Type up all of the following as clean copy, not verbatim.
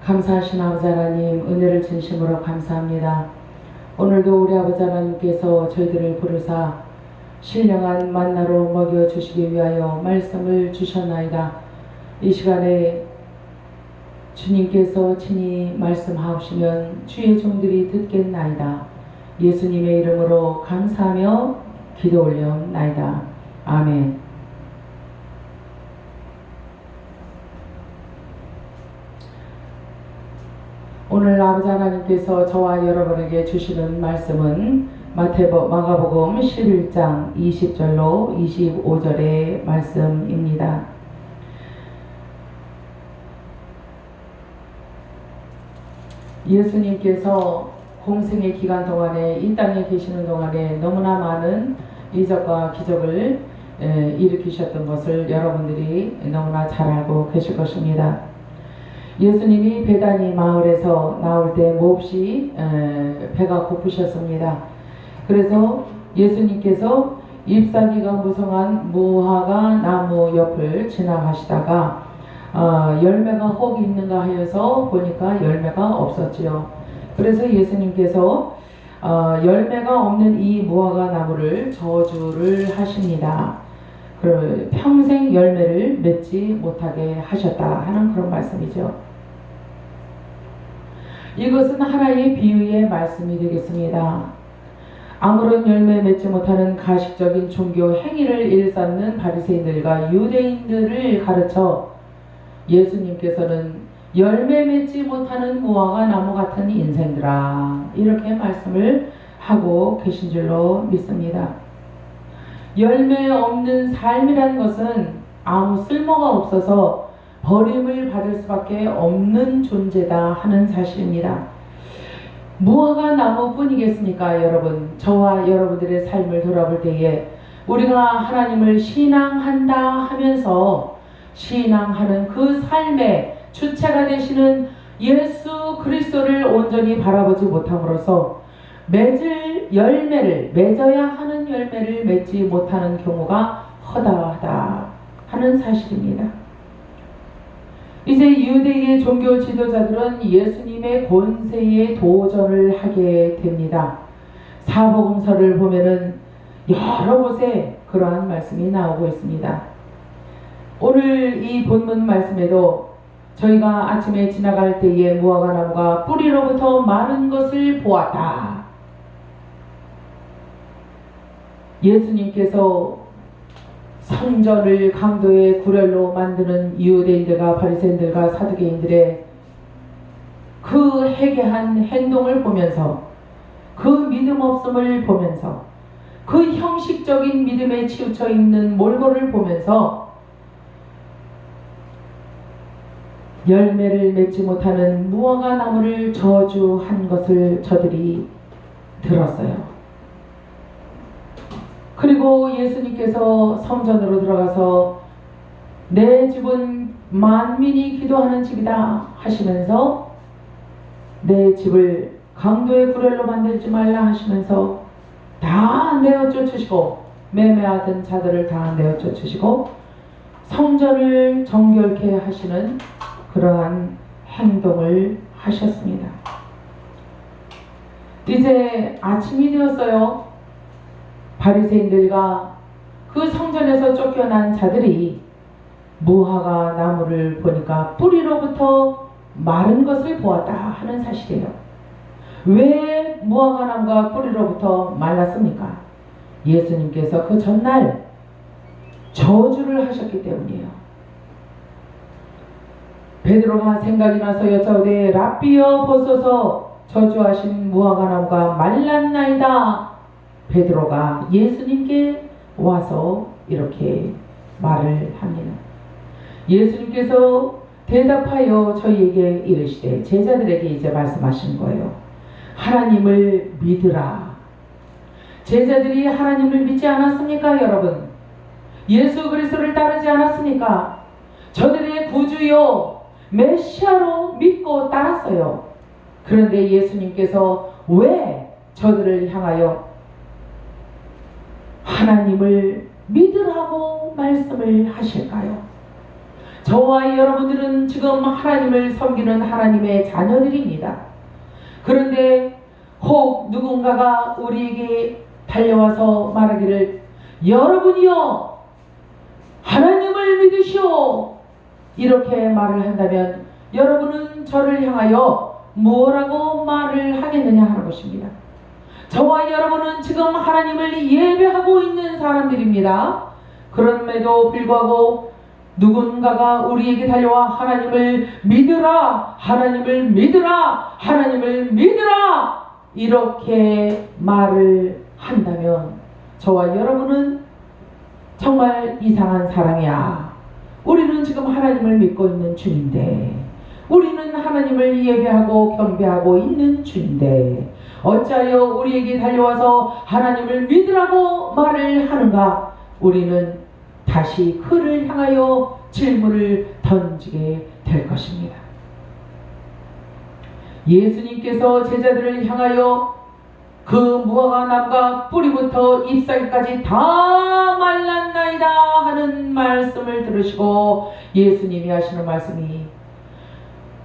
감사하신 아버지 하나님, 은혜를 진심으로 감사합니다. 오늘도 우리 아버지 하나님께서 저희들을 부르사 신령한 만나로 먹여주시기 위하여 말씀을 주셨나이다. 이 시간에 주님께서 친히 말씀하시면 주의 종들이 듣겠나이다. 예수님의 이름으로 감사하며 기도 올려나이다. 아멘. 오늘 아버지 하나님께서 저와 여러분에게 주시는 말씀은 마가복음 11장 20절로 25절의 말씀입니다. 예수님께서 공생의 기간 동안에 이 땅에 계시는 동안에 너무나 많은 이적과 기적을 일으키셨던 것을 여러분들이 너무나 잘 알고 계실 것입니다. 예수님이 베다니 마을에서 나올 때 몹시 배가 고프셨습니다. 그래서 예수님께서 잎사귀가 무성한 무화과 나무 옆을 지나가시다가 열매가 혹 있는가 하여서 보니까 열매가 없었지요. 그래서 예수님께서 열매가 없는 이 무화과 나무를 저주를 하십니다. 평생 열매를 맺지 못하게 하셨다 하는 그런 말씀이죠. 이것은 하나의 비유의 말씀이 되겠습니다. 아무런 열매 맺지 못하는 가식적인 종교 행위를 일삼는 바리새인들과 유대인들을 가르쳐 예수님께서는 열매 맺지 못하는 무화과 나무 같은 인생들아, 이렇게 말씀을 하고 계신 줄로 믿습니다. 열매 없는 삶이라는 것은 아무 쓸모가 없어서 버림을 받을 수밖에 없는 존재다 하는 사실입니다. 무화과 나무뿐이겠습니까, 여러분? 저와 여러분들의 삶을 돌아볼 때에 우리가 하나님을 신앙한다 하면서 신앙하는 그 삶의 주체가 되시는 예수 그리스도를 온전히 바라보지 못함으로써 맺어야 하는 열매를 맺지 못하는 경우가 허다하다 하는 사실입니다. 이제 유대의 종교 지도자들은 예수님의 권세에 도전을 하게 됩니다. 사복음서를 보면은 여러 곳에 그러한 말씀이 나오고 있습니다. 오늘 이 본문 말씀에도 저희가 아침에 지나갈 때에 무화과 나무가 뿌리로부터 마른 것을 보았다. 예수님께서 성전을 강도의 구렬로 만드는 유대인들과 바리새인들과 사두개인들의 그 해괴한 행동을 보면서, 그 믿음 없음을 보면서, 그 형식적인 믿음에 치우쳐 있는 몰골을 보면서 열매를 맺지 못하는 무화과 나무를 저주한 것을 저들이 들었어요. 그리고 예수님께서 성전으로 들어가서 내 집은 만민이 기도하는 집이다 하시면서 내 집을 강도의 구렬로 만들지 말라 하시면서 다 내어 쫓으시고, 매매하던 자들을 다 내어 쫓으시고 성전을 정결케 하시는 그러한 행동을 하셨습니다. 이제 아침이 되었어요. 바리새인들과 그 성전에서 쫓겨난 자들이 무화과 나무를 보니까 뿌리로부터 마른 것을 보았다 하는 사실이에요. 왜 무화과 나무가 뿌리로부터 말랐습니까? 예수님께서 그 전날 저주를 하셨기 때문이에요. 베드로가 생각이 나서 여짜오되 랍비여 보소서, 저주하신 무화과 나무가 말랐나이다. 베드로가 예수님께 와서 이렇게 말을 합니다. 예수님께서 대답하여 저희에게 이르시되, 제자들에게 이제 말씀하시는 거예요. 하나님을 믿으라. 제자들이 하나님을 믿지 않았습니까, 여러분? 예수 그리스도를 따르지 않았습니까? 저들의 구주요 메시아로 믿고 따랐어요. 그런데 예수님께서 왜 저들을 향하여 하나님을 믿으라고 말씀을 하실까요? 저와 여러분들은 지금 하나님을 섬기는 하나님의 자녀들입니다. 그런데 혹 누군가가 우리에게 달려와서 말하기를 여러분이요 하나님을 믿으시오 이렇게 말을 한다면 여러분은 저를 향하여 뭐라고 말을 하겠느냐 하는 것입니다. 저와 여러분은 지금 하나님을 예배하고 있는 사람들입니다. 그럼에도 불구하고 누군가가 우리에게 달려와 하나님을 믿으라, 하나님을 믿으라, 하나님을 믿으라 이렇게 말을 한다면 저와 여러분은 정말 이상한 사람이야. 우리는 지금 하나님을 믿고 있는 중인데, 우리는 하나님을 예배하고 경배하고 있는 중인데 어찌하여 우리에게 달려와서 하나님을 믿으라고 말을 하는가? 우리는 다시 그를 향하여 질문을 던지게 될 것입니다. 예수님께서 제자들을 향하여 그 무화과 나무가 뿌리부터 잎사귀까지 다 말랐나이다 하는 말씀을 들으시고 예수님이 하시는 말씀이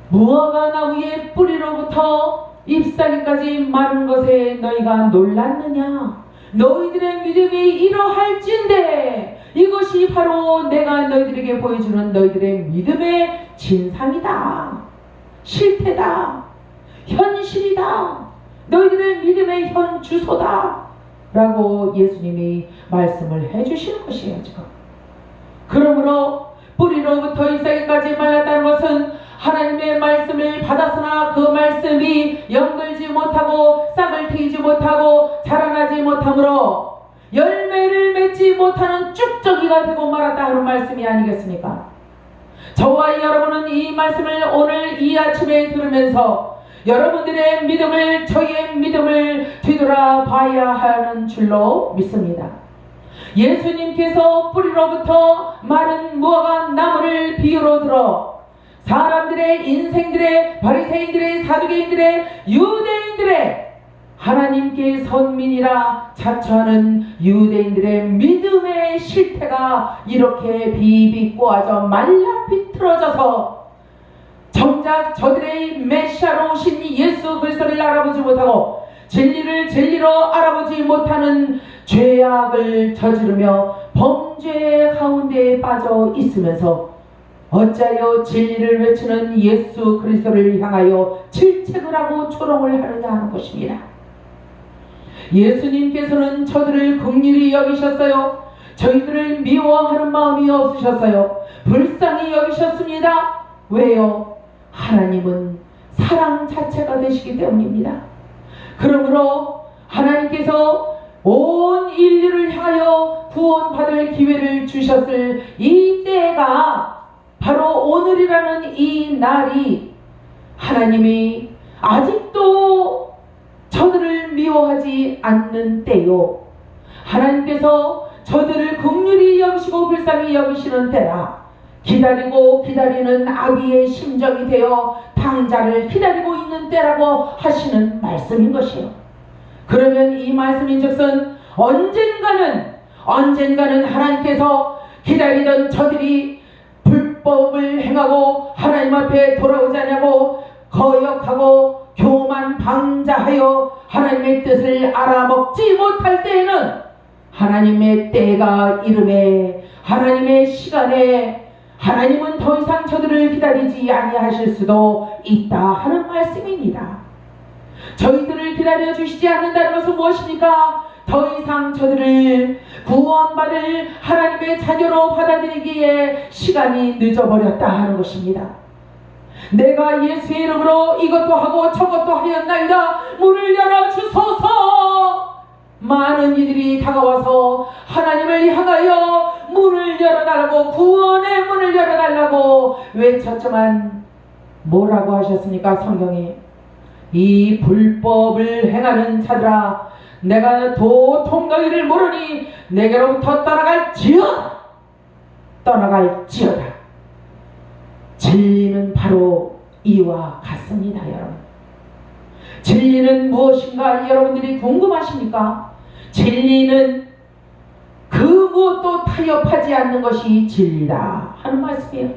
무화과 나무의 뿌리로부터 잎사귀까지 마른 것에 너희가 놀랐느냐? 너희들의 믿음이 이러할진대 이것이 바로 내가 너희들에게 보여주는 너희들의 믿음의 진상이다. 실태다. 현실이다. 너희들의 믿음의 현 주소다. 라고 예수님이 말씀을 해주시는 것이에요. 지금. 그러므로 뿌리로부터 잎사귀까지 말랐다는 것은 하나님의 말씀을 받았으나 그 말씀이 연결지 못하고 싹을 트이지 못하고 자라나지 못하므로 열매를 맺지 못하는 쭉저기가 되고 말았다 하는 말씀이 아니겠습니까? 저와 여러분은 이 말씀을 오늘 이 아침에 들으면서 여러분들의 믿음을 저희의 믿음을 뒤돌아봐야 하는 줄로 믿습니다. 예수님께서 뿌리로부터 마른 무화과 나무를 비유로 들어 사람들의 인생들의 바리새인들의 사두개인들의 유대인들의 하나님께 선민이라 자처하는 유대인들의 믿음의 실태가 이렇게 비비 꼬아져 말라 비틀어져서 정작 저들의 메시아로 오신 예수 그리스도를 알아보지 못하고 진리를 진리로 알아보지 못하는 죄악을 저지르며 범죄 가운데 빠져 있으면서 어찌하여 진리를 외치는 예수 그리스도를 향하여 질책을 하고 조롱을 하느냐 하는 것입니다. 예수님께서는 저들을 긍휼히 여기셨어요. 저희들을 미워하는 마음이 없으셨어요. 불쌍히 여기셨습니다. 왜요? 하나님은 사랑 자체가 되시기 때문입니다. 그러므로 하나님께서 온 인류를 향하여 구원받을 기회를 주셨을 이 때가 바로 오늘이라는 이 날이 하나님이 아직도 저들을 미워하지 않는 때요. 하나님께서 저들을 긍휼히 여기시고 불쌍히 여기시는 때라. 기다리고 기다리는 아기의 심정이 되어 당자를 기다리고 있는 때라고 하시는 말씀인 것이요. 그러면 이 말씀인즉슨 언젠가는 하나님께서 기다리던 저들이 불법을 행하고 하나님 앞에 돌아오지 않냐고 거역하고 교만 방자하여 하나님의 뜻을 알아먹지 못할 때에는 하나님의 때가 이름에 하나님의 시간에 하나님은 더 이상 저들을 기다리지 아니하실 수도 있다 하는 말씀입니다. 저희들을 기다려 주시지 않는다는 것은 무엇입니까? 더 이상 저들을 구원받을 하나님의 자녀로 받아들이기에 시간이 늦어버렸다 하는 것입니다. 내가 예수의 이름으로 이것도 하고 저것도 하였나이다. 문을 열어주소서. 많은 이들이 다가와서 하나님을 향하여 문을 열어달라고 구원의 문을 열어달라고 외쳤지만 뭐라고 하셨습니까? 성경에 이 불법을 행하는 자들아 내가 도통너희를 모르니 내게로부터 떠나갈지어다. 진리는 바로 이와 같습니다. 여러분, 진리는 무엇인가 여러분들이 궁금하십니까? 진리는 그 무엇도 타협하지 않는 것이 진리다 하는 말씀이에요.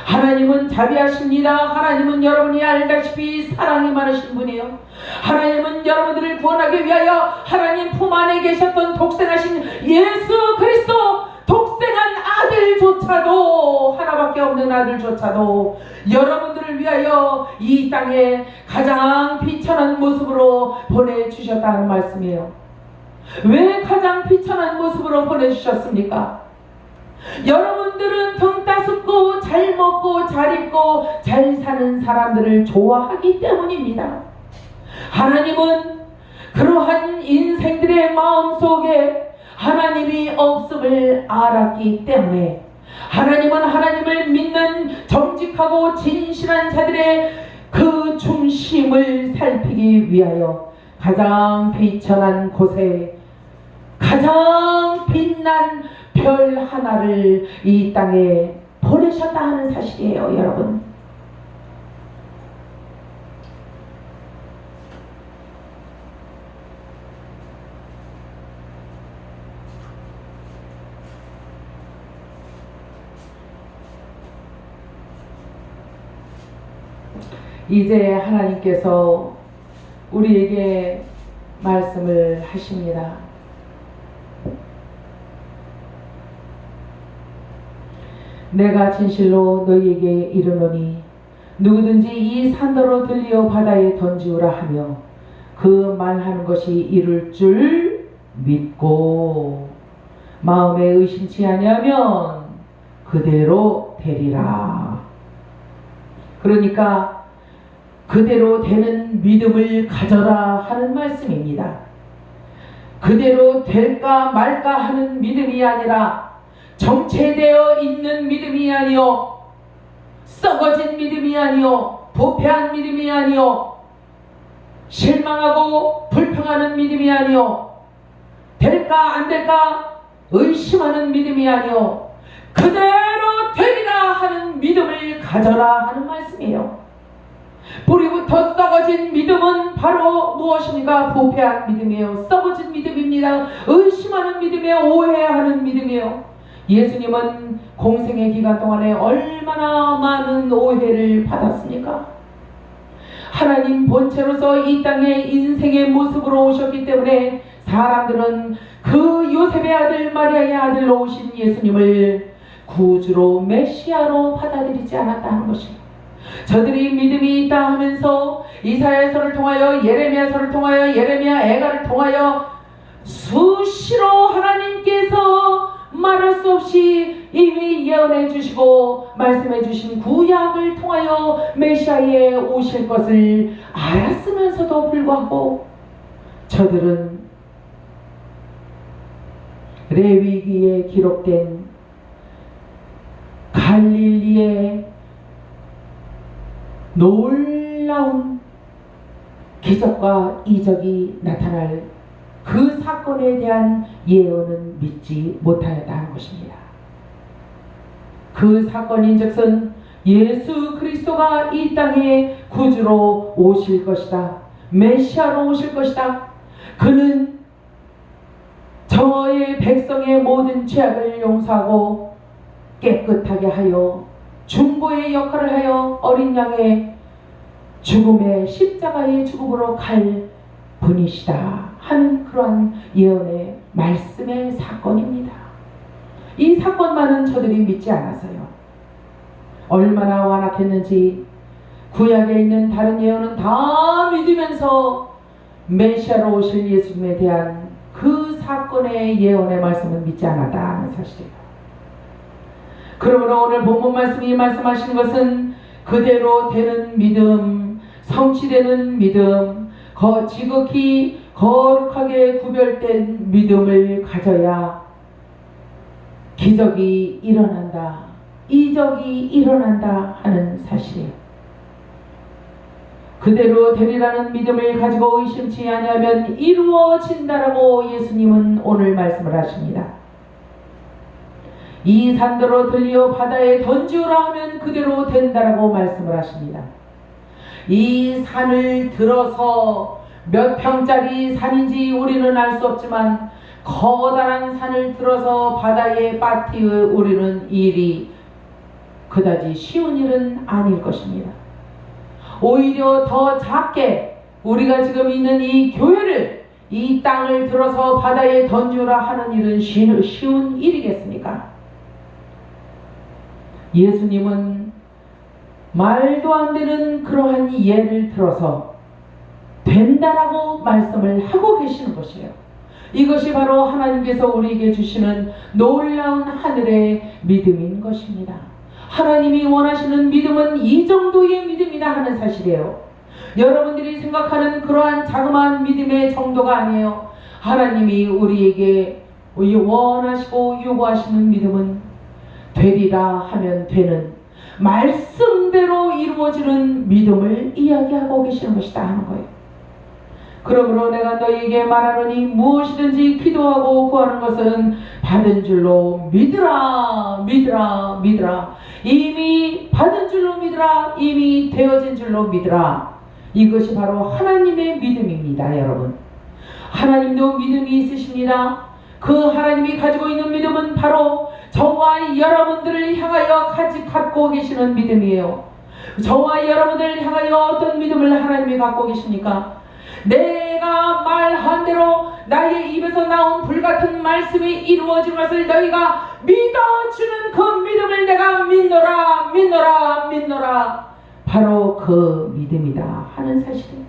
하나님은 자비하십니다. 하나님은 여러분이 알다시피 사랑이 많으신 분이에요. 하나님은 여러분들을 구원하기 위하여 하나님 품 안에 계셨던 독생하신 예수 그리스도, 독생한 아들조차도, 하나밖에 없는 아들조차도 여러분들을 위하여 이 땅에 가장 비천한 모습으로 보내주셨다는 말씀이에요. 왜 가장 비천한 모습으로 보내주셨습니까? 여러분들은 등 따숩고 잘 먹고 잘 입고 잘 사는 사람들을 좋아하기 때문입니다. 하나님은 그러한 인생들의 마음속에 하나님이 없음을 알았기 때문에, 하나님은 하나님을 믿는 정직하고 진실한 자들의 그 중심을 살피기 위하여 가장 비천한 곳에 가장 빛난 별 하나를 이 땅에 보내셨다 하는 사실이에요, 여러분. 이제 하나님께서 우리에게 말씀을 하십니다. 내가 진실로 너희에게 이르노니 누구든지 이 산더러 들리어 바다에 던지우라 하며 그 말하는 것이 이룰 줄 믿고 마음에 의심치 아니하면 그대로 되리라. 그러니까 그대로 되는 믿음을 가져라 하는 말씀입니다. 그대로 될까 말까 하는 믿음이 아니라 정체되어 있는 믿음이 아니요, 썩어진 믿음이 아니요, 부패한 믿음이 아니요, 실망하고 불평하는 믿음이 아니요, 될까 안 될까 의심하는 믿음이 아니요, 그대로 되리라 하는 믿음을 가져라 하는 말씀이에요. 뿌리부터 썩어진 믿음은 바로 무엇입니까? 부패한 믿음이에요. 썩어진 믿음입니다. 의심하는 믿음이에요. 오해하는 믿음이에요. 예수님은 공생의 기간 동안에 얼마나 많은 오해를 받았습니까? 하나님 본체로서 이 땅에 인생의 모습으로 오셨기 때문에 사람들은 그 요셉의 아들 마리아의 아들로 오신 예수님을 구주로 메시아로 받아들이지 않았다는 것입니다. 저들이 믿음이 있다 하면서 이사야서를 통하여, 예레미야서를 통하여, 예레미야 애가를 통하여 수시로 하나님께서 말할 수 없이 이미 예언해 주시고 말씀해 주신 구약을 통하여 메시아에 오실 것을 알았으면서도 불구하고 저들은 레위기에 기록된 갈릴리의 놀라운 기적과 이적이 나타날 그 사건에 대한 예언은 믿지 못하였다는 것입니다. 그 사건인즉슨 예수 그리스도가 이 땅에 구주로 오실 것이다, 메시아로 오실 것이다. 그는 저의 백성의 모든 죄악을 용서하고 깨끗하게 하여 중보의 역할을 하여 어린 양의 죽음의 십자가의 죽음으로 갈 분이시다 하는 그러한 예언의 말씀의 사건입니다. 이 사건만은 저들이 믿지 않았어요. 얼마나 완악했는지 구약에 있는 다른 예언은 다 믿으면서 메시아로 오실 예수님에 대한 그 사건의 예언의 말씀은 믿지 않았다는 사실이에요. 그러므로 오늘 본문 말씀이 말씀하시는 것은 그대로 되는 믿음, 성취되는 믿음, 지극히 거룩하게 구별된 믿음을 가져야 기적이 일어난다, 이적이 일어난다 하는 사실이에요. 그대로 되리라는 믿음을 가지고 의심치 아니하면 이루어진다라고 예수님은 오늘 말씀을 하십니다. 이 산더러 들리어 바다에 던지우라 하면 그대로 된다라고 말씀을 하십니다. 이 산을 들어서 몇 평짜리 산인지 우리는 알 수 없지만 커다란 산을 들어서 바다에 빠뜨리는 일이 그다지 쉬운 일은 아닐 것입니다. 오히려 더 작게 우리가 지금 있는 이 교회를, 이 땅을 들어서 바다에 던지라 하는 일은 쉬운 일이겠습니까? 예수님은 말도 안 되는 그러한 예를 들어서 된다라고 말씀을 하고 계시는 것이에요. 이것이 바로 하나님께서 우리에게 주시는 놀라운 하늘의 믿음인 것입니다. 하나님이 원하시는 믿음은 이 정도의 믿음이다 하는 사실이에요. 여러분들이 생각하는 그러한 자그마한 믿음의 정도가 아니에요. 하나님이 우리에게 원하시고 요구하시는 믿음은 되리라 하면 되는, 말씀대로 이루어지는 믿음을 이야기하고 계시는 것이다 하는 거예요. 그러므로 내가 너희에게 말하노니 무엇이든지 기도하고 구하는 것은 받은 줄로 믿으라, 믿으라, 믿으라. 이미 받은 줄로 믿으라, 이미 되어진 줄로 믿으라. 이것이 바로 하나님의 믿음입니다, 여러분. 하나님도 믿음이 있으십니다. 그 하나님이 가지고 있는 믿음은 바로 저와 여러분들을 향하여 갖고 계시는 믿음이에요. 저와 여러분들을 향하여 어떤 믿음을 하나님이 갖고 계십니까? 내가 말한 대로 나의 입에서 나온 불같은 말씀이 이루어진 것을 너희가 믿어주는 그 믿음을 내가 믿노라, 믿노라, 믿노라. 바로 그 믿음이다 하는 사실이에요.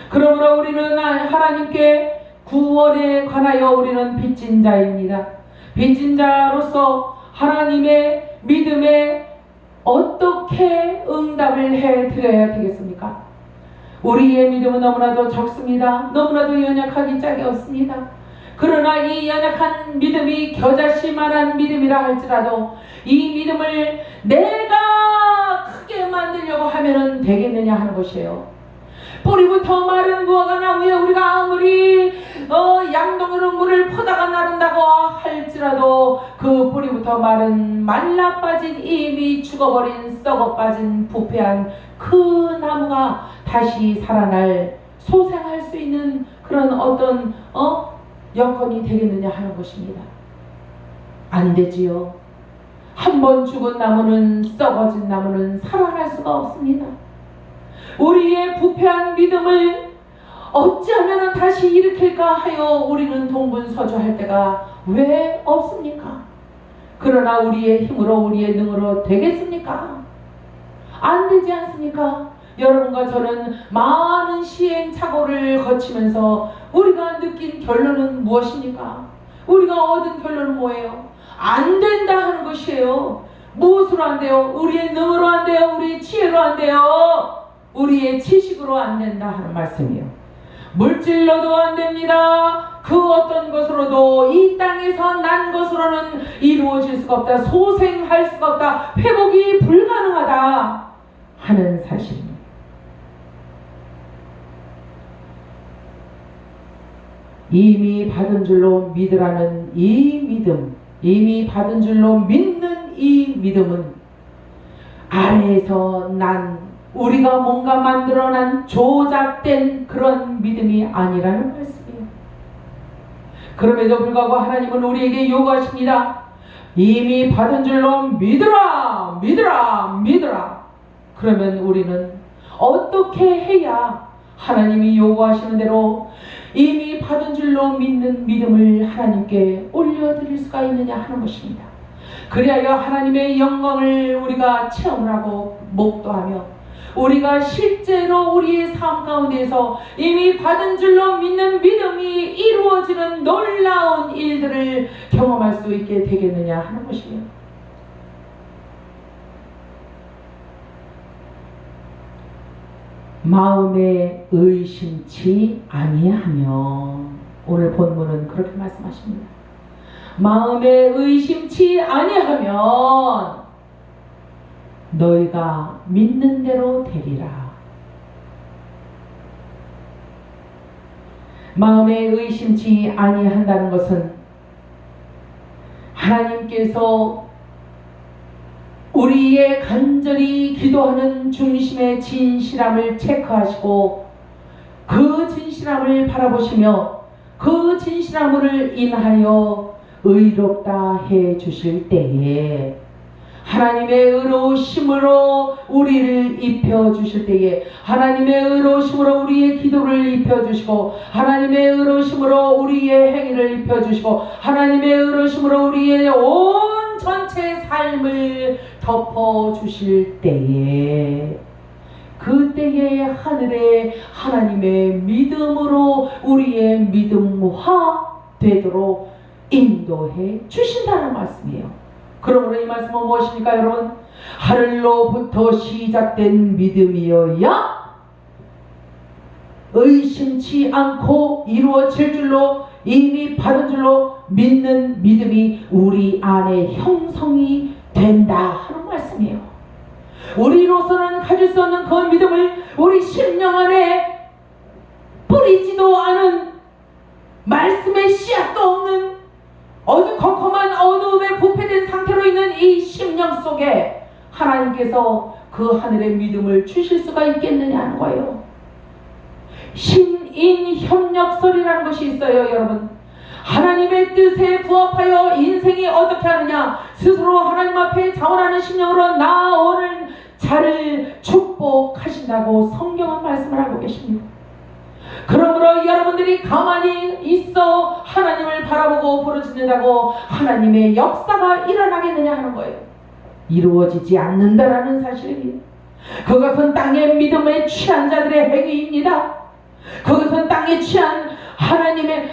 그러므로 우리는 하나님께 구원에 관하여 우리는 빚진 자입니다. 빚진 자로서 하나님의 믿음에 어떻게 응답을 해드려야 되겠습니까? 우리의 믿음은 너무나도 적습니다. 너무나도 연약하기 짝이 없습니다. 그러나 이 연약한 믿음이 겨자씨만한 믿음이라 할지라도 이 믿음을 내가 크게 만들려고 하면은 되겠느냐 하는 것이에요. 뿌리부터 마른 무화과 나무에 우리가 아무리 양동이로 물을 퍼다가 나른다고 할지라도 그 뿌리부터 마른 말라빠진, 이미 죽어버린, 썩어빠진 부패한 그 나무가 다시 살아날, 소생할 수 있는 그런 어떤 여건이 되겠느냐 하는 것입니다. 안 되지요. 한 번 죽은 나무는, 썩어진 나무는 살아날 수가 없습니다. 우리의 부패한 믿음을 어찌하면 다시 일으킬까 하여 우리는 동분서주할 때가 왜 없습니까? 그러나 우리의 힘으로, 우리의 능으로 되겠습니까? 안 되지 않습니까? 여러분과 저는 많은 시행착오를 거치면서 우리가 느낀 결론은 무엇입니까? 우리가 얻은 결론은 뭐예요? 안 된다 하는 것이에요. 무엇으로 안 돼요? 우리의 능으로 안 돼요? 우리의 지혜로 안 돼요? 우리의 지식으로 안 된다 하는 말씀이에요. 물질로도 안 됩니다. 그 어떤 것으로도, 이 땅에서 난 것으로는 이루어질 수가 없다. 소생할 수가 없다. 회복이 불가능하다 하는 사실입니다. 이미 받은 줄로 믿으라는 이 믿음, 이미 받은 줄로 믿는 이 믿음은 아래에서 난, 우리가 뭔가 만들어낸 조작된 그런 믿음이 아니라는 말씀이에요. 그럼에도 불구하고 하나님은 우리에게 요구하십니다. 이미 받은 줄로 믿으라, 믿으라, 믿으라. 그러면 우리는 어떻게 해야 하나님이 요구하시는 대로 이미 받은 줄로 믿는 믿음을 하나님께 올려드릴 수가 있느냐 하는 것입니다. 그리하여 하나님의 영광을 우리가 체험을 하고 목도하며 우리가 실제로 우리의 삶 가운데서 이미 받은 줄로 믿는 믿음이 이루어지는 놀라운 일들을 경험할 수 있게 되겠느냐 하는 것이에요. 마음에 의심치 아니하며, 오늘 본문은 그렇게 말씀하십니다. 마음에 의심치 아니하면 너희가 믿는 대로 되리라. 마음에 의심치 아니한다는 것은 하나님께서 우리의 간절히 기도하는 중심의 진실함을 체크하시고 그 진실함을 바라보시며 그 진실함을 인하여 의롭다 해 주실 때에 하나님의 의로우심으로 우리를 입혀주실 때에 하나님의 의로우심으로 우리의 기도를 입혀주시고 하나님의 의로우심으로 우리의 행위를 입혀주시고 하나님의 의로우심으로 우리의 온 전체 삶을 덮어주실 때에 그때에 하늘에 하나님의 믿음으로 우리의 믿음화 되도록 인도해 주신다는 말씀이에요. 그러므로 이 말씀은 무엇입니까 여러분? 하늘로부터 시작된 믿음이어야 의심치 않고 이루어질 줄로 이미 받은 줄로 믿는 믿음이 우리 안에 형성이 된다 하는 말씀이에요. 우리로서는 가질 수 없는 그 믿음을 우리 심령 안에 뿌리지도 않은 말씀의 씨앗도 없는 컴컴한 어두움에 부패된 상태로 있는 이 심령 속에 하나님께서 그 하늘의 믿음을 주실 수가 있겠느냐 하는 거예요. 신인협력설이라는 것이 있어요 여러분. 하나님의 뜻에 부합하여 인생이 어떻게 하느냐, 스스로 하나님 앞에 자원하는 심령으로 나오는 자를 축복하신다고 성경은 말씀을 하고 계십니다. 그러므로 여러분들이 가만히 있어 하나님을 바라보고 부르짖는다고 하나님의 역사가 일어나겠느냐 하는 거예요. 이루어지지 않는다라는 사실이에요. 그것은 땅의 믿음에 취한 자들의 행위입니다. 그것은 땅에 취한 하나님의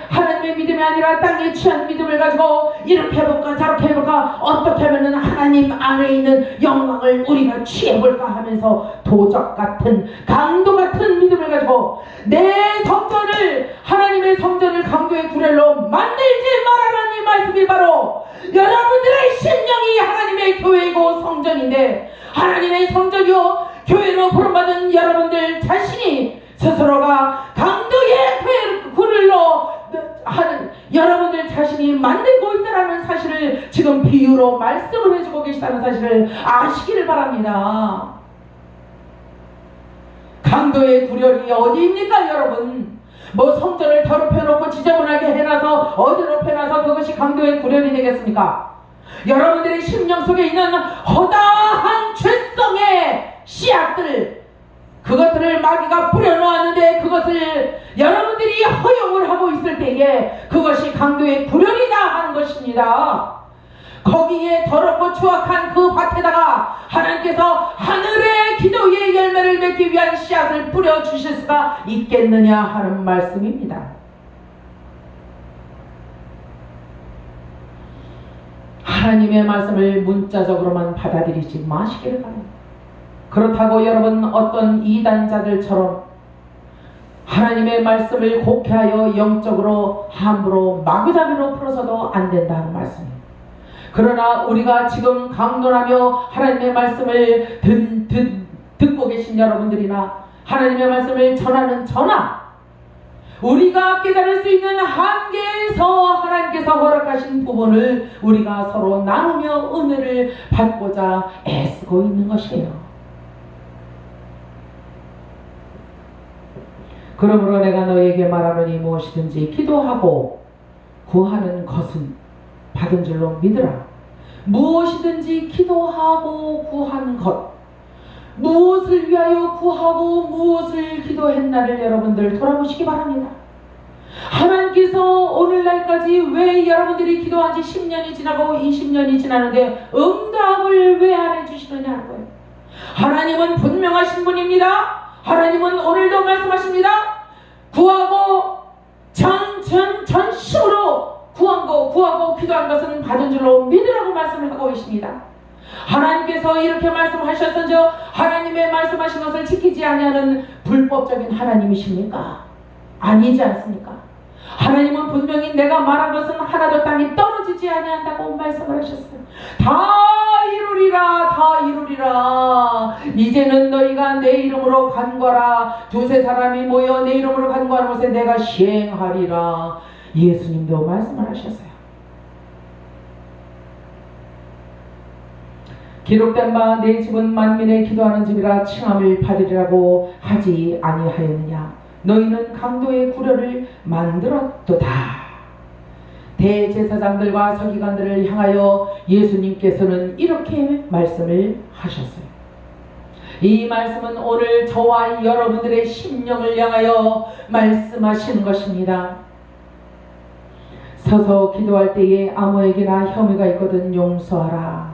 믿음이 아니라 땅에 취한 믿음을 가지고 이렇게 해볼까 저렇게 해볼까 어떻게 하면 하나님 안에 있는 영광을 우리가 취해볼까 하면서 도적 같은 강도 같은 믿음을 가지고 내 성전을 하나님의 성전을 강도의 구렬로 만들지 말아라는 이 말씀이 바로 여러분들의 심령이 하나님의 교회이고 성전인데, 하나님의 성전이요 교회로 부름받은 여러분들 자신이 스스로가 강도의 구를로 하는 여러분들 자신이 만들고 있다는 사실을 지금 비유로 말씀을 해주고 계시다는 사실을 아시기를 바랍니다. 강도의 구렬이 어디입니까 여러분? 뭐 성전을 더럽혀놓고 지저분하게 해놔서 어디로 펴놔서 그것이 강도의 구렬이 되겠습니까? 여러분들의 심령 속에 있는 허다한 죄성의 씨앗들, 그것들을 마귀가 뿌려놓았는데 그것을 여러분들이 허용을 하고 있을 때에 그것이 강도의 구렬이다 하는 것입니다. 거기에 더럽고 추악한 그 밭에다가 하나님께서 하늘의 기도의 열매를 맺기 위한 씨앗을 뿌려주실 수가 있겠느냐 하는 말씀입니다. 하나님의 말씀을 문자적으로만 받아들이지 마시기를 바랍니다. 그렇다고 여러분 어떤 이단자들처럼 하나님의 말씀을 곡해하여 영적으로 함부로 마구잡이로 풀어서도 안 된다는 말씀입니다. 그러나 우리가 지금 강론하며 하나님의 말씀을 듣고 계신 여러분들이나 하나님의 말씀을 전하는 저나 우리가 깨달을 수 있는 한계에서 하나님께서 허락하신 부분을 우리가 서로 나누며 은혜를 받고자 애쓰고 있는 것이에요. 그러므로 내가 너에게 말하노니 무엇이든지 기도하고 구하는 것은 받은 줄로 믿으라. 무엇이든지 기도하고 구하는 것, 무엇을 위하여 구하고 무엇을 기도했나를 여러분들 돌아보시기 바랍니다. 하나님께서 오늘날까지 왜 여러분들이 기도한 지 10년이 지나고 20년이 지나는데 응답을 왜 안 해주시느냐 하는 거예요. 하나님은 분명하신 분입니다. 하나님은 오늘도 말씀하십니다. 구하고 전심으로 구하고 기도한 것은 받은 줄로 믿으라고 말씀을 하고 계십니다. 하나님께서 이렇게 말씀하셨던저 하나님의 말씀하신 것을 지키지 아니하는 불법적인 하나님이십니까? 아니지 않습니까? 하나님은 분명히 내가 말한 것은 하나도 땅에 떨어지지 아니한다고 말씀을 하셨어요. 다 이루리라. 이제는 너희가 내 이름으로 간과라. 두세 사람이 모여 내 이름으로 간과하는 것에 내가 시행하리라. 예수님도 말씀을 하셨어요. 기록된 바 내 집은 만민의 기도하는 집이라 칭함을 받으리라고 하지 아니하였느냐. 너희는 강도의 구려를 만들었도다. 대제사장들과 서기관들을 향하여 예수님께서는 이렇게 말씀을 하셨어요. 이 말씀은 오늘 저와 여러분들의 심령을 향하여 말씀하시는 것입니다. 서서 기도할 때에 아무에게나 혐의가 있거든 용서하라.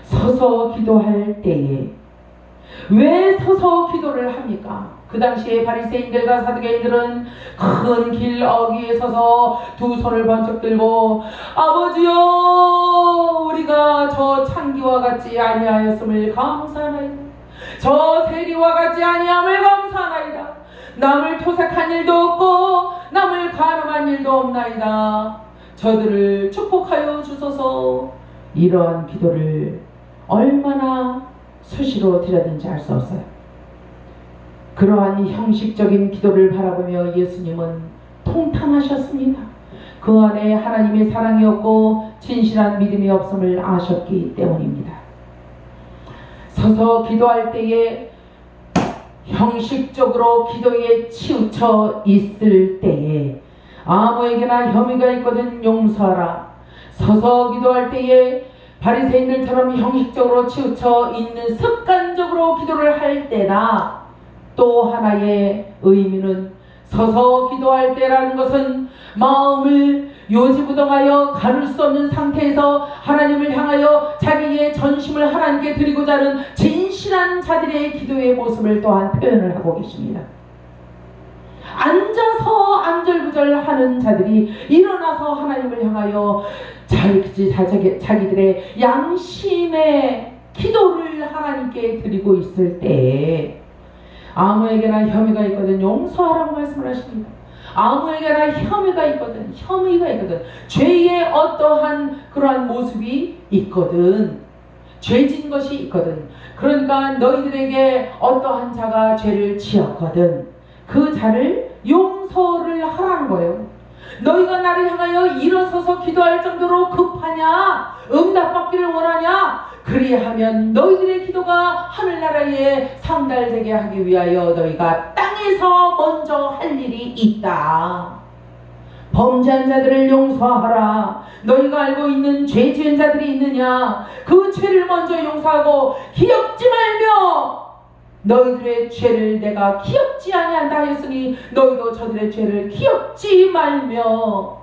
서서 기도할 때에. 왜 서서 기도를 합니까? 그 당시에 바리새인들과 사두개인들은 큰 길 어귀에 서서 두 손을 번쩍 들고 아버지여, 우리가 저 창기와 같지 아니하였음을 감사하나이다. 저 세리와 같지 아니함을 감사하나이다. 남을 토색한 일도 없고 남을 가늠한 일도 없나이다. 저들을 축복하여 주소서. 이러한 기도를 얼마나 수시로 드렸는지 알 수 없어요. 그러한 형식적인 기도를 바라보며 예수님은 통탄하셨습니다. 그 안에 하나님의 사랑이 없고 진실한 믿음이 없음을 아셨기 때문입니다. 서서 기도할 때에 형식적으로 기도에 치우쳐 있을 때에 아무에게나 혐의가 있거든 용서하라. 서서 기도할 때에 바리새인들처럼 형식적으로 치우쳐 있는 습관적으로 기도를 할 때나, 또 하나의 의미는 서서 기도할 때라는 것은 마음을 요지부동하여 가눌 수 없는 상태에서 하나님을 향하여 자기의 전심을 하나님께 드리고자 하는 진실한 자들의 기도의 모습을 또한 표현을 하고 계십니다. 앉아서 안절부절하는 자들이 일어나서 하나님을 향하여 자기들의 양심의 기도를 하나님께 드리고 있을 때 아무에게나 혐의가 있거든 용서하라고 말씀을 하십니다. 아무에게나 혐의가 있거든 죄의 어떠한 그러한 모습이 있거든, 죄진 것이 있거든, 그러니까 너희들에게 어떠한 자가 죄를 지었거든 그 자를 용서를 하라는 거예요. 너희가 나를 향하여 일어서서 기도할 정도로 급하냐? 응답받기를 원하냐? 그리하면 너희들의 기도가 하늘나라에 상달되게 하기 위하여 너희가 땅에서 먼저 할 일이 있다. 범죄한 자들을 용서하라. 너희가 알고 있는 죄 지은 자들이 있느냐? 그 죄를 먼저 용서하고 기억지 말며 너희들의 죄를 내가 기억지 아니한다 했으니 너희도 저들의 죄를 기억지 말며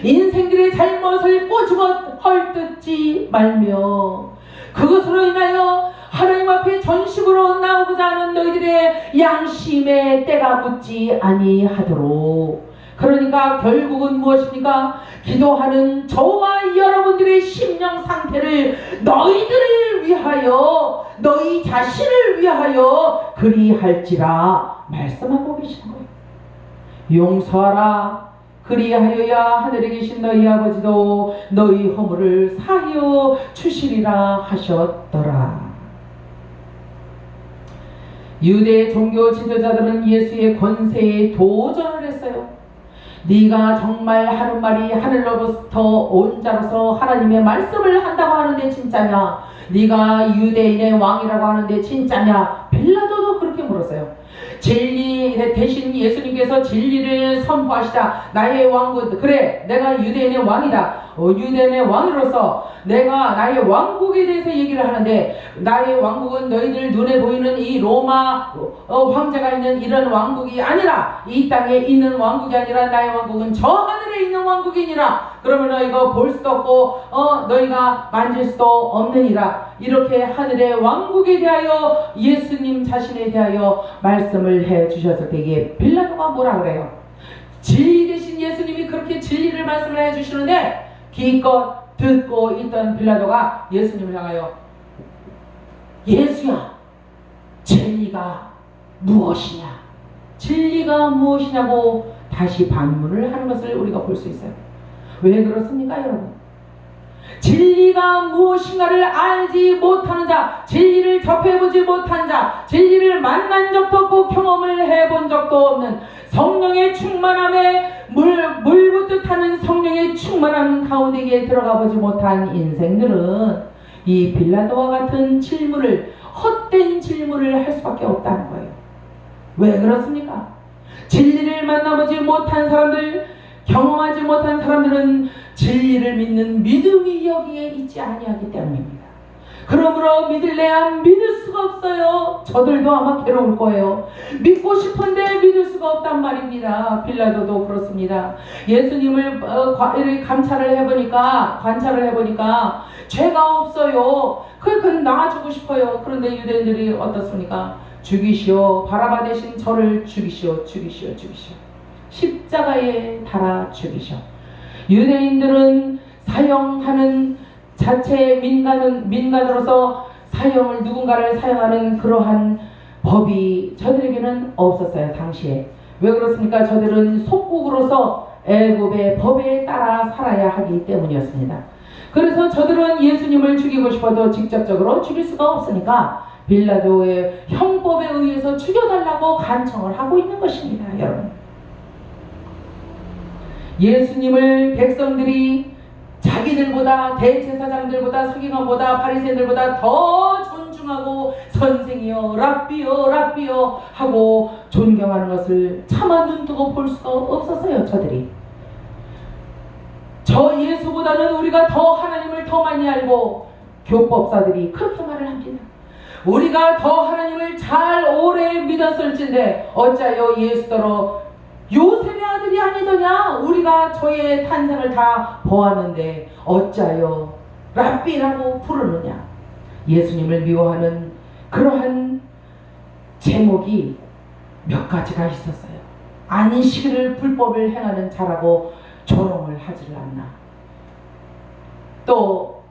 인생들의 잘못을 꼬집어 헐뜯지 말며 그것으로 인하여 하나님 앞에 전심으로 나오고자 하는 너희들의 양심의 때가 묻지 아니하도록. 그러니까 결국은 무엇입니까? 기도하는 저와 여러분들의 심령 상태를 너희들을 위하여, 너희 자신을 위하여 그리할지라 말씀하고 계시는 거예요. 용서하라. 그리하여야 하늘에 계신 너희 아버지도 너희 허물을 사하여 주시리라 하셨더라. 유대 종교 지도자들은 예수의 권세에 도전을 했어요. 네가 정말 하는 말이 하늘로부터 온 자로서 하나님의 말씀을 한다고 하는데 진짜냐? 네가 유대인의 왕이라고 하는데 진짜냐? 빌라도도 그렇게 물었어요. 진리 대신 예수님께서 진리를 선포하시자 나의 왕국, 그래 내가 유대인의 왕이다. 유대인의 왕으로서 내가 나의 왕국에 대해서 얘기를 하는데, 나의 왕국은 너희들 눈에 보이는 이 로마 황제가 있는 이런 왕국이 아니라, 이 땅에 있는 왕국이 아니라 나의 왕국은 저 하늘에 있는 왕국이니라. 그러면 너희가 볼 수도 없고 너희가 만질 수도 없느니라. 이렇게 하늘의 왕국에 대하여 예수님 자신에 대하여 말씀을 해 주셨을 때에 빌라도가 뭐라 그래요? 진리 대신 예수님이 그렇게 진리를 말씀을 해 주시는데 기껏 듣고 있던 빌라도가 예수님을 향하여 예수야, 진리가 무엇이냐? 진리가 무엇이냐고 다시 반문을 하는 것을 우리가 볼 수 있어요. 왜 그렇습니까, 여러분? 진리가 무엇인가를 알지 못하는 자, 진리를 접해보지 못한 자, 진리를 만난 적도 없고 경험을 해본 적도 없는, 성령의 충만함에 물 붓듯 하는 성령의 충만함 가운데에 들어가 보지 못한 인생들은 이 빌라도와 같은 질문을, 헛된 질문을 할 수밖에 없다는 거예요. 왜 그렇습니까? 진리를 만나보지 못한 사람들, 경험하지 못한 사람들은 진리를 믿는 믿음이 여기에 있지 아니하기 때문입니다. 그러므로 믿을래야 믿을 수가 없어요. 저들도 아마 괴로울 거예요. 믿고 싶은데 믿을 수가 없단 말입니다. 빌라도도 그렇습니다. 예수님을 관찰을 해보니까 죄가 없어요. 그건 나아주고 싶어요. 그런데 유대인들이 어떻습니까? 죽이시오. 바라바 대신 저를 죽이시오. 십자가에 달아 죽이시오. 유대인들은 사형하는 자체의 민간으로서 누군가를 사용하는 그러한 법이 저들에게는 없었어요. 당시에. 왜 그렇습니까? 저들은 속국으로서 애굽의 법에 따라 살아야 하기 때문이었습니다. 그래서 저들은 예수님을 죽이고 싶어도 직접적으로 죽일 수가 없으니까 빌라도의 형법에 의해서 죽여달라고 간청을 하고 있는 것입니다. 여러분, 예수님을 백성들이 자기들보다, 대제사장들보다, 서기관보다, 바리새인들보다 더 존중하고 선생이여 랍비여 하고 존경하는 것을 차마 눈뜨고 볼 수가 없었어요. 저들이. 저 예수보다는 우리가 더 하나님을 더 많이 알고, 교법사들이 그렇게 말을 합니다. 우리가 더 하나님을 잘 오래 믿었을진데 어찌하여 예수더러 요셉의 아들이 아니더냐? 우리가 저의 탄생을 다 보았는데 어찌하여 랍비라고 부르느냐? 예수님을 미워하는 그러한 제목이 몇 가지가 있었어요. 안식일을 불법을 행하는 자라고 조롱을 하질 않나. 또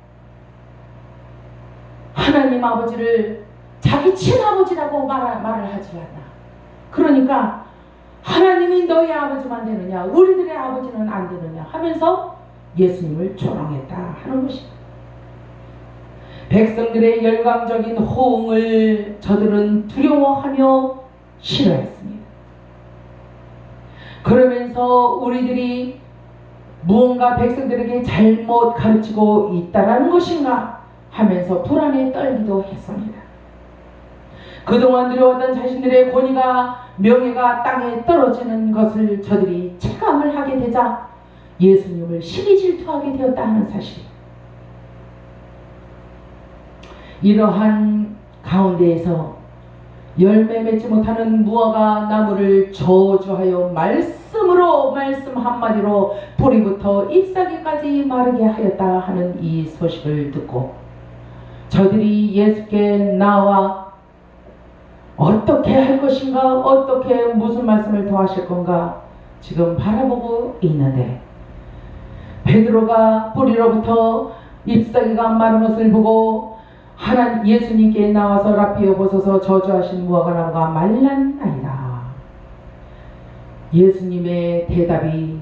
하나님 아버지를 자기 친아버지라고 말을 하질 않나. 그러니까 하나님이 너희 아버지만 되느냐, 우리들의 아버지는 안 되느냐 하면서 예수님을 조롱했다 하는 것입니다. 백성들의 열광적인 호응을 저들은 두려워하며 싫어했습니다. 그러면서 우리들이 무언가 백성들에게 잘못 가르치고 있다라는 것인가 하면서 불안에 떨기도 했습니다. 그동안 누려왔던 자신들의 권위가, 명예가 땅에 떨어지는 것을 저들이 체감을 하게 되자 예수님을 시기 질투하게 되었다 하는 사실. 이러한 가운데에서 열매 맺지 못하는 무화과 나무를 저주하여 말씀 한마디로 뿌리부터 잎사귀까지 마르게 하였다 하는 이 소식을 듣고 저들이 예수께 나와 어떻게 할 것인가, 어떻게 무슨 말씀을 더 하실 건가 지금 바라보고 있는데, 베드로가 뿌리로부터 잎사귀가 마른 것을 보고 예수님께 나와서 랍비여 보소서, 저주하신 무화과 나무가 말랐나이다. 예수님의 대답이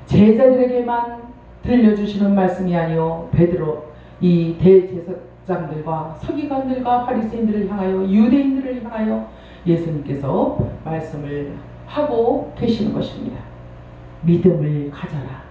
제자들에게만 들려주시는 말씀이 아니요, 베드로, 이 대제사장들과 서기관들과 바리새인들을 향하여, 유대인들을 향하여 예수님께서 말씀을 하고 계시는 것입니다. 믿음을 가져라.